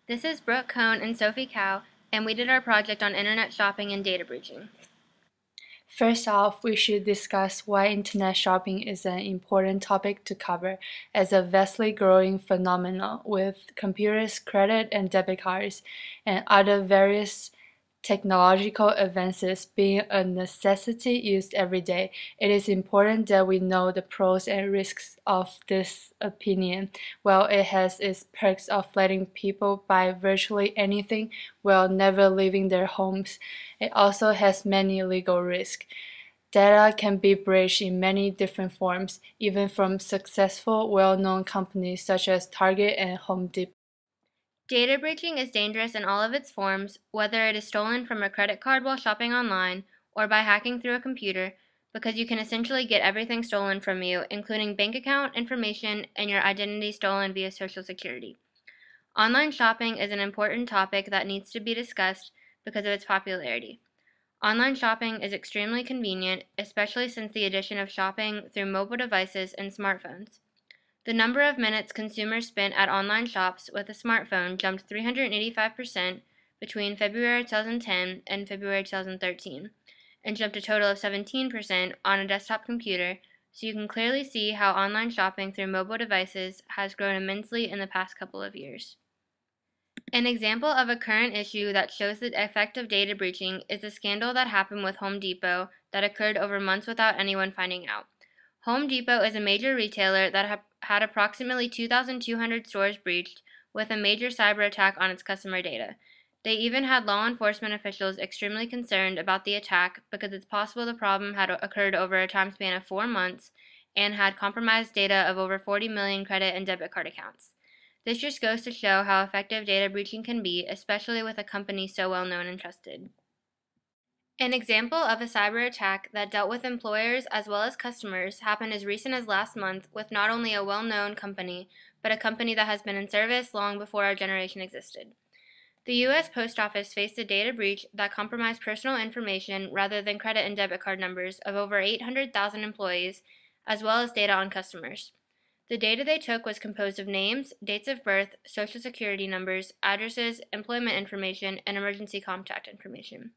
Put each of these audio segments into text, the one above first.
This is Brooke, Cohn, and Sophie Cow, and we did our project on internet shopping and data breaching. First off, we should discuss why internet shopping is an important topic to cover as a vastly growing phenomenon with computers, credit and debit cards, and other various technological advances being a necessity used every day. It is important that we know the pros and risks of this opinion. While it has its perks of letting people buy virtually anything while never leaving their homes, it also has many legal risks. Data can be breached in many different forms, even from successful, well-known companies such as Target and Home Depot. Data breaching is dangerous in all of its forms, whether it is stolen from a credit card while shopping online or by hacking through a computer, because you can essentially get everything stolen from you, including bank account information and your identity stolen via Social Security. Online shopping is an important topic that needs to be discussed because of its popularity. Online shopping is extremely convenient, especially since the addition of shopping through mobile devices and smartphones. The number of minutes consumers spent at online shops with a smartphone jumped 385% between February 2010 and February 2013, and jumped a total of 17% on a desktop computer, so you can clearly see how online shopping through mobile devices has grown immensely in the past couple of years. An example of a current issue that shows the effect of data breaching is the scandal that happened with Home Depot that occurred over months without anyone finding out. Home Depot is a major retailer that had approximately 2,200 stores breached with a major cyber attack on its customer data. They even had law enforcement officials extremely concerned about the attack because it's possible the problem had occurred over a time span of 4 months and had compromised data of over 40 million credit and debit card accounts. This just goes to show how effective data breaching can be, especially with a company so well known and trusted. An example of a cyber attack that dealt with employers as well as customers happened as recent as last month with not only a well-known company, but a company that has been in service long before our generation existed. The U.S. Post Office faced a data breach that compromised personal information rather than credit and debit card numbers of over 800,000 employees, as well as data on customers. The data they took was composed of names, dates of birth, social security numbers, addresses, employment information, and emergency contact information.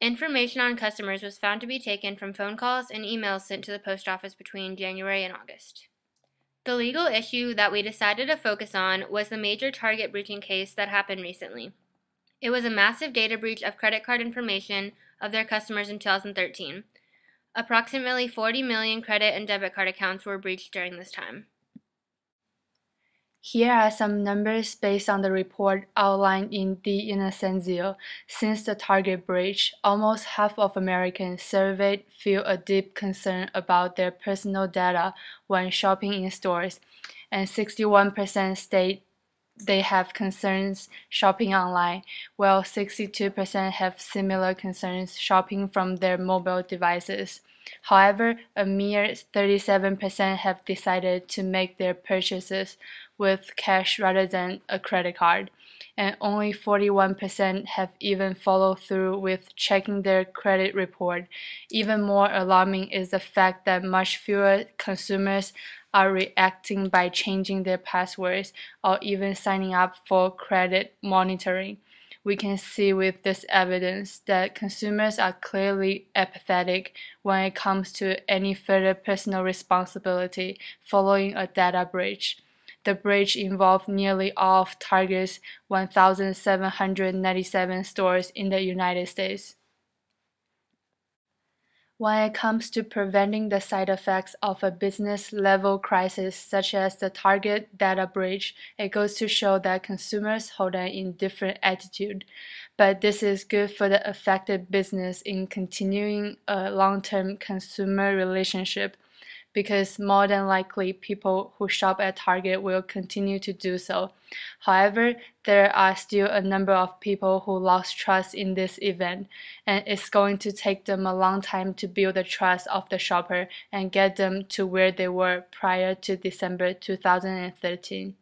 Information on customers was found to be taken from phone calls and emails sent to the post office between January and August. The legal issue that we decided to focus on was the major Target breaching case that happened recently. It was a massive data breach of credit card information of their customers in 2013. Approximately 40 million credit and debit card accounts were breached during this time. Here are some numbers based on the report outlined in the Innocenzio. Since the Target breach, almost half of Americans surveyed feel a deep concern about their personal data when shopping in stores, and 61% state they have concerns shopping online, while 62% have similar concerns shopping from their mobile devices. However, a mere 37% have decided to make their purchases with cash rather than a credit card, and only 41% have even followed through with checking their credit report. Even more alarming is the fact that much fewer consumers are reacting by changing their passwords or even signing up for credit monitoring. We can see with this evidence that consumers are clearly apathetic when it comes to any further personal responsibility following a data breach. The breach involved nearly all of Target's 1,797 stores in the United States. When it comes to preventing the side effects of a business-level crisis such as the Target data breach, it goes to show that consumers hold an indifferent attitude. But this is good for the affected business in continuing a long-term consumer relationship, because more than likely people who shop at Target will continue to do so. However, there are still a number of people who lost trust in this event, and it's going to take them a long time to build the trust of the shopper and get them to where they were prior to December 2013.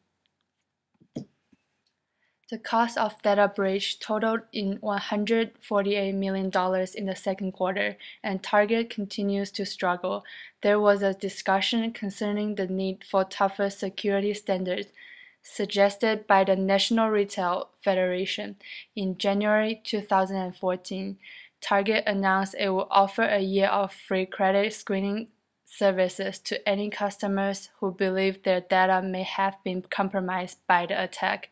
The cost of data breach totaled in $148 million in the second quarter, and Target continues to struggle. There was a discussion concerning the need for tougher security standards. suggested by the National Retail Federation. In January 2014, Target announced it will offer a year of free credit screening services to any customers who believe their data may have been compromised by the attack.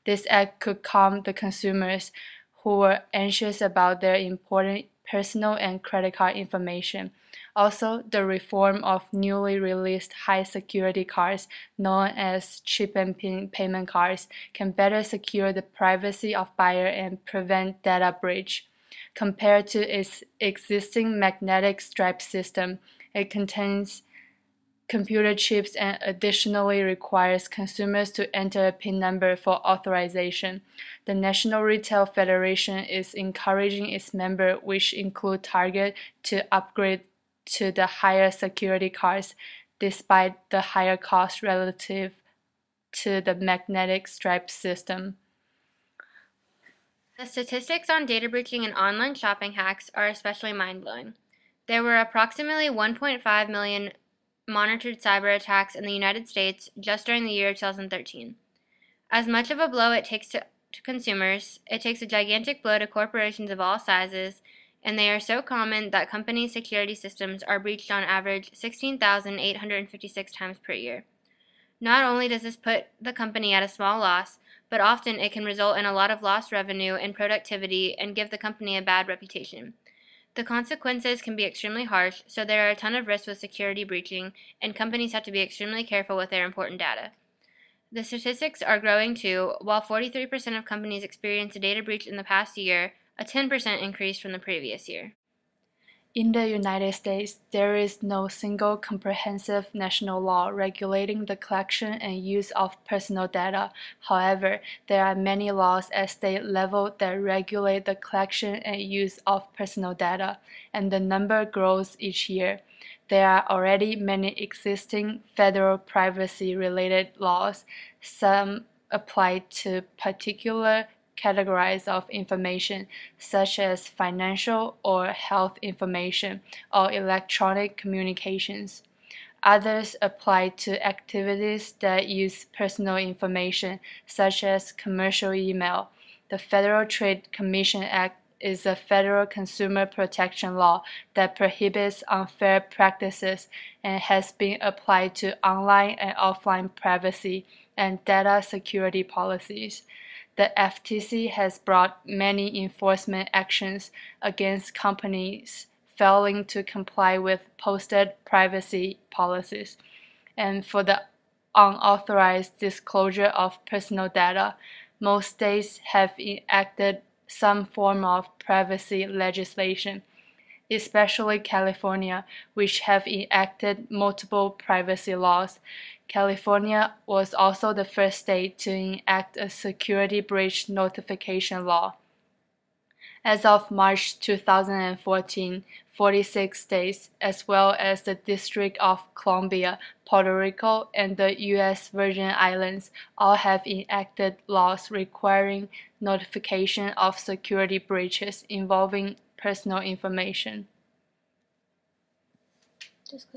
This act could calm the consumers who were anxious about their important personal and credit card information. Also, the reform of newly released high-security cards, known as chip and PIN payment cards, can better secure the privacy of buyer and prevent data breach. Compared to its existing magnetic stripe system, it contains computer chips and additionally requires consumers to enter a PIN number for authorization. The National Retail Federation is encouraging its members, which include Target, to upgrade to the higher security cards despite the higher cost relative to the magnetic stripe system. The statistics on data breaching and online shopping hacks are especially mind-blowing. There were approximately 1.5 million monitored cyber attacks in the United States just during the year 2013. As much of a blow it takes to consumers, it takes a gigantic blow to corporations of all sizes, and they are so common that companies' security systems are breached on average 16,856 times per year. Not only does this put the company at a small loss, but often it can result in a lot of lost revenue and productivity and give the company a bad reputation. The consequences can be extremely harsh, so there are a ton of risks with security breaching, and companies have to be extremely careful with their important data. The statistics are growing too. While 43% of companies experienced a data breach in the past year, a 10% increase from the previous year. In the United States, there is no single comprehensive national law regulating the collection and use of personal data. However, there are many laws at state level that regulate the collection and use of personal data, and the number grows each year. There are already many existing federal privacy-related laws. Some apply to particular categories of information, such as financial or health information or electronic communications. Others apply to activities that use personal information, such as commercial email. The Federal Trade Commission Act is a federal consumer protection law that prohibits unfair practices and has been applied to online and offline privacy and data security policies. The FTC has brought many enforcement actions against companies failing to comply with posted privacy policies, and for the unauthorized disclosure of personal data. Most states have enacted some form of privacy legislation, especially California, which have enacted multiple privacy laws. California was also the first state to enact a security breach notification law. As of March 2014, 46 states, as well as the District of Columbia, Puerto Rico, and the U.S. Virgin Islands, all have enacted laws requiring notification of security breaches involving personal information.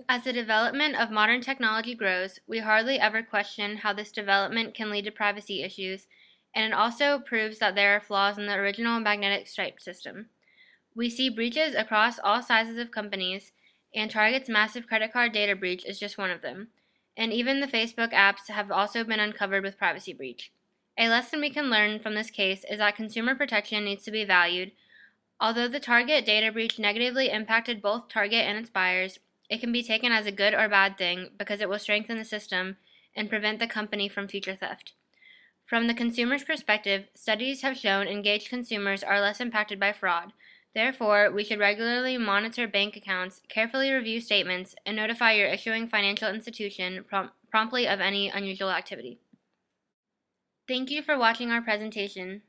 As the development of modern technology grows, we hardly ever question how this development can lead to privacy issues, and it also proves that there are flaws in the original magnetic stripe system. We see breaches across all sizes of companies, and Target's massive credit card data breach is just one of them. And even the Facebook apps have also been uncovered with privacy breach. A lesson we can learn from this case is that consumer protection needs to be valued. Although the Target data breach negatively impacted both Target and its buyers, it can be taken as a good or bad thing because it will strengthen the system and prevent the company from future theft. From the consumer's perspective, studies have shown engaged consumers are less impacted by fraud. Therefore, we should regularly monitor bank accounts, carefully review statements, and notify your issuing financial institution promptly of any unusual activity. Thank you for watching our presentation.